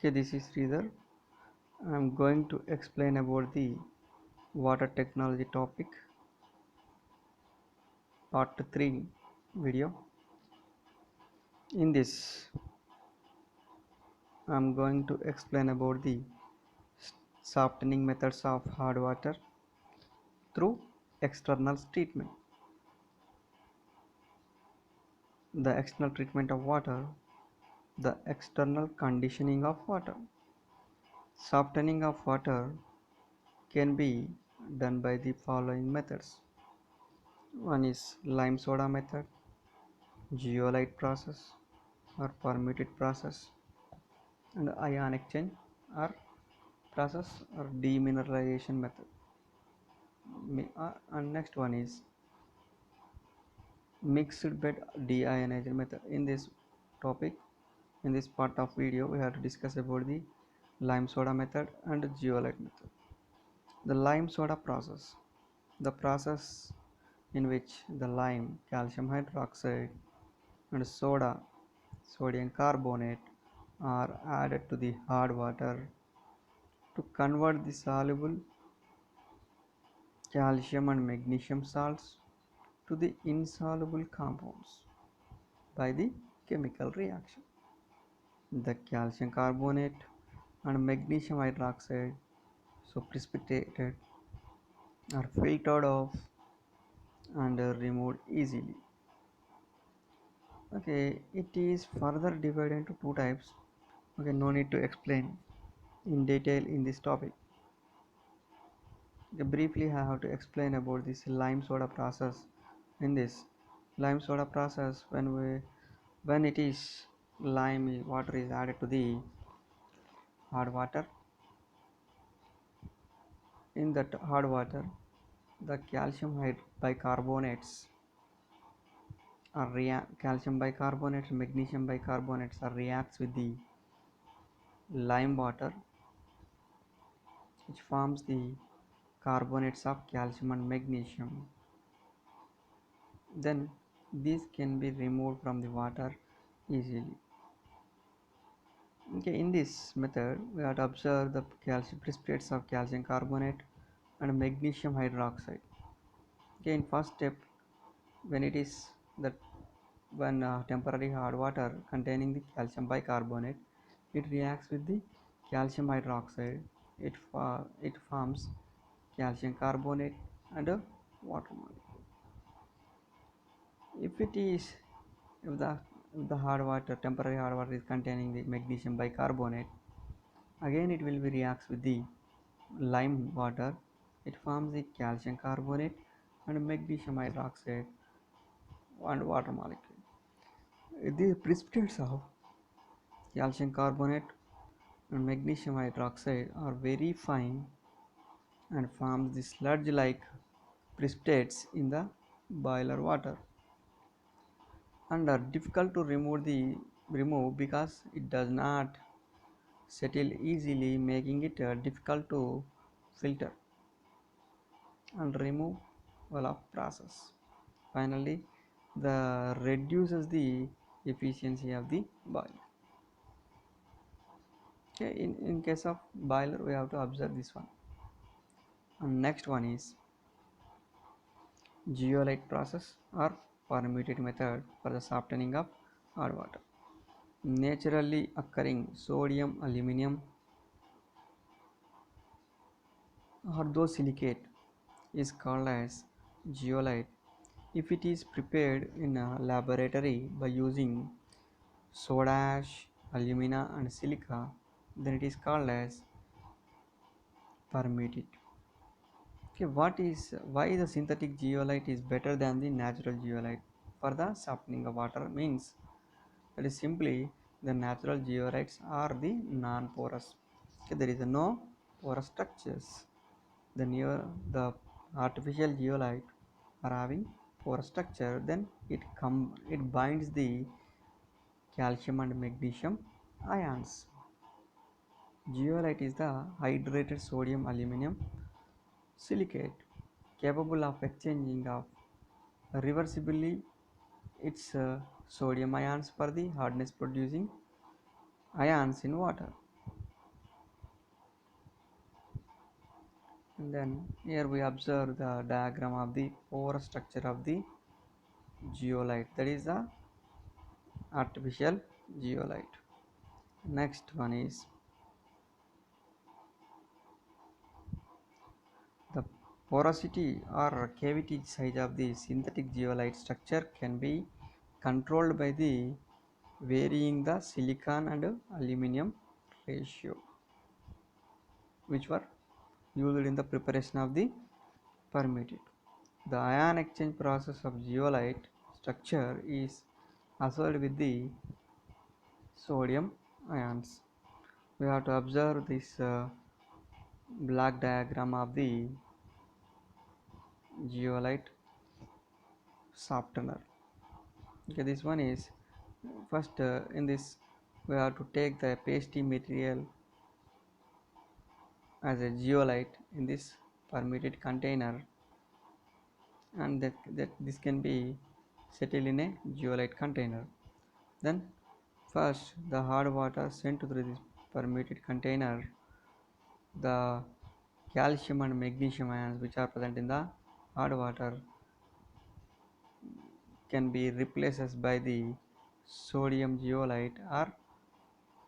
Okay, this is Sridhar. I'm going to explain about the water technology topic, part 3 video. In this, I'm going to explain about the softening methods of hard water through external treatment. The external treatment of water, the external conditioning of water. Softening of water can be done by the following methods. One is lime soda method, zeolite process or permuted process, and ion exchange or process or demineralization method. And next one is mixed bed deionization method. In this topic, in this part of video, we have to discuss about the lime soda method and zeolite method. The lime soda process, the process in which the lime, calcium hydroxide, and soda, sodium carbonate, are added to the hard water to convert the soluble calcium and magnesium salts to the insoluble compounds by the chemical reaction. The calcium carbonate and magnesium hydroxide, so precipitated, are filtered off and removed easily. Okay, it is further divided into two types. Okay, no need to explain in detail in this topic. Okay, briefly, I have to explain about this lime soda process. In this lime soda process, when it is water is added to the hard water, in that hard water the bicarbonates calcium bicarbonates, magnesium bicarbonates are reacts with the lime water, which forms the carbonates of calcium and magnesium. Then these can be removed from the water easily. Okay, in this method we have to observe the calcium precipitates of calcium carbonate and magnesium hydroxide. Okay, in first step, when it is that when temporary hard water containing the calcium bicarbonate, it reacts with the calcium hydroxide. It forms calcium carbonate and a water molecule. If it is if the if the hard water temporary hard water is containing the magnesium bicarbonate, again it will be reacts with the lime water. It forms the calcium carbonate and magnesium hydroxide and water molecule. The precipitates of calcium carbonate and magnesium hydroxide are very fine and forms the sludge like precipitates in the boiler water and are difficult to remove because it does not settle easily, making it difficult to filter and remove all of process. Finally, the reduces the efficiency of the boiler. Okay, in case of boiler, we have to observe this one. And next one is zeolite process or permuted method for the softening of hard water. Naturally occurring sodium aluminum orthosilicate is called as zeolite. If it is prepared in a laboratory by using soda ash, alumina and silica, then it is called as permuted. Okay, why the synthetic zeolite is better than the natural zeolite for the softening of water means that is simply the natural zeolites are the non-porous. Okay, there is no porous structures. The artificial zeolite are having porous structure. Then it binds the calcium and magnesium ions. Zeolite is the hydrated sodium aluminum silicate capable of exchanging of reversibly its sodium ions for the hardness producing ions in water. And then here we observe the diagram of the porous structure of the zeolite, that is the artificial zeolite. Next one is the porosity or cavity size of the synthetic zeolite structure can be controlled by the varying the silicon and aluminum ratio, which were used in the preparation of the permitted. The ion exchange process of zeolite structure is associated with the sodium ions. We have to observe this black diagram of the zeolite softener. Okay, this one is first in this we have to take the pasty material as a zeolite in this permitted container, and that this can be settled in a zeolite container. Then first the hard water sent through this permitted container, the calcium and magnesium ions which are present in the hard water can be replaced by the sodium zeolite or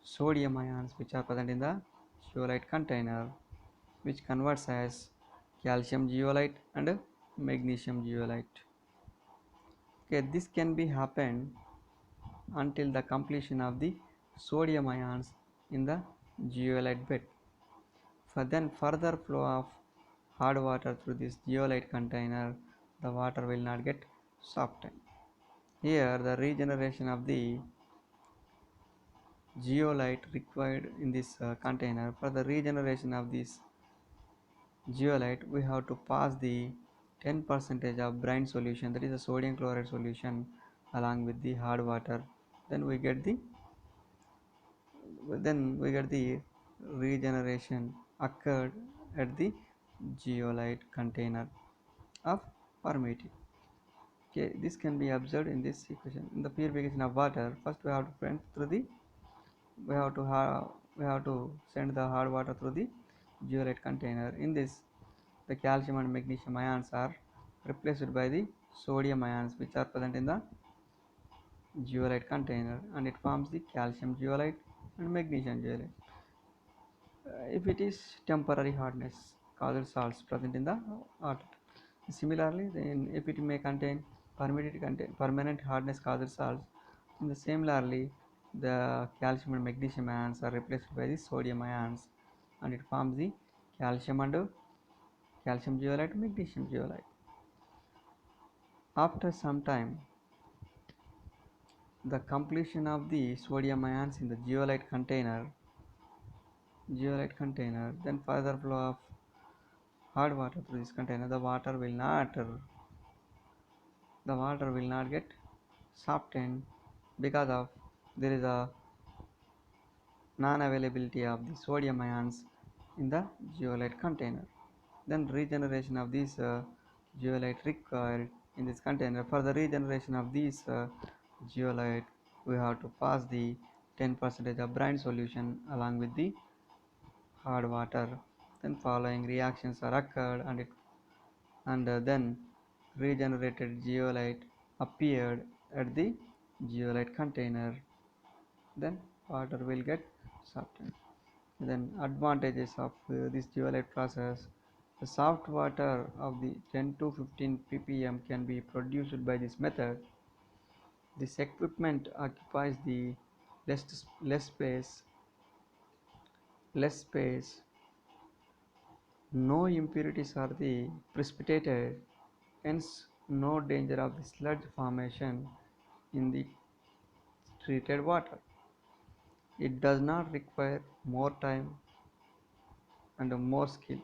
sodium ions which are present in the zeolite container, which converts as calcium zeolite and magnesium zeolite. Okay, this can be happened until the completion of the sodium ions in the zeolite bed. For then further flow of hard water through this zeolite container, the water will not get softened. Here the regeneration of the zeolite required in this container. For the regeneration of this zeolite, we have to pass the 10 percentage of brine solution, that is a sodium chloride solution, along with the hard water. Then we get the regeneration occurred at the zeolite container of permitted. Okay, this can be observed in this equation. In the purification of water, first we have to print through the we have to have we have to send the hard water through the zeolite container. In this, the calcium and magnesium ions are replaced by the sodium ions which are present in the zeolite container, and it forms the calcium zeolite and magnesium zeolite. If it is temporary hardness caused salts present in the water. Similarly, then if it may contain permanent hardness caused salts, in the similarly the calcium and magnesium ions are replaced by the sodium ions, and it forms the calcium and calcium zeolite, magnesium zeolite. After some time, the completion of the sodium ions in the zeolite container, then further flow of hard water through this container, the water will not get softened because of there is a non-availability of the sodium ions in the zeolite container. Then regeneration of these zeolite required in this container. For the regeneration of these zeolite, we have to pass the 10% of brine solution along with the hard water. Then following reactions are occurred, and then regenerated zeolite appeared at the zeolite container. Then water will get softened. Then advantages of this zeolite process: the soft water of the 10 to 15 ppm can be produced by this method. This equipment occupies the less space, less space. No impurities are the precipitated, hence no danger of the sludge formation in the treated water. It does not require more time and more skill.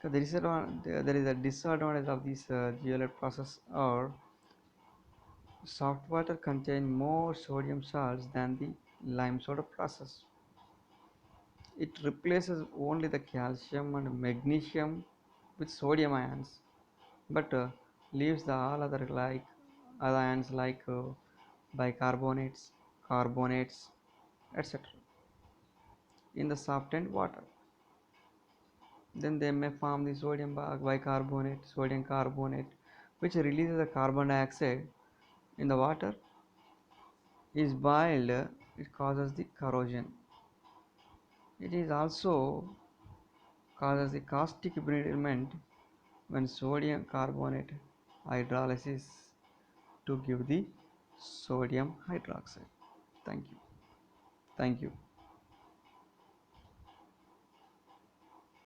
So there is a disadvantage of this GLF process, or soft water contain more sodium salts than the lime soda process. It replaces only the calcium and magnesium with sodium ions, but leaves the all other ions like bicarbonates, carbonates, etc. in the softened water. Then they may form the sodium bicarbonate, sodium carbonate, which releases the carbon dioxide in the water. Is boiled, it causes the corrosion. It is also causes the caustic betterment when sodium carbonate hydrolysis to give the sodium hydroxide. Thank you. Thank you.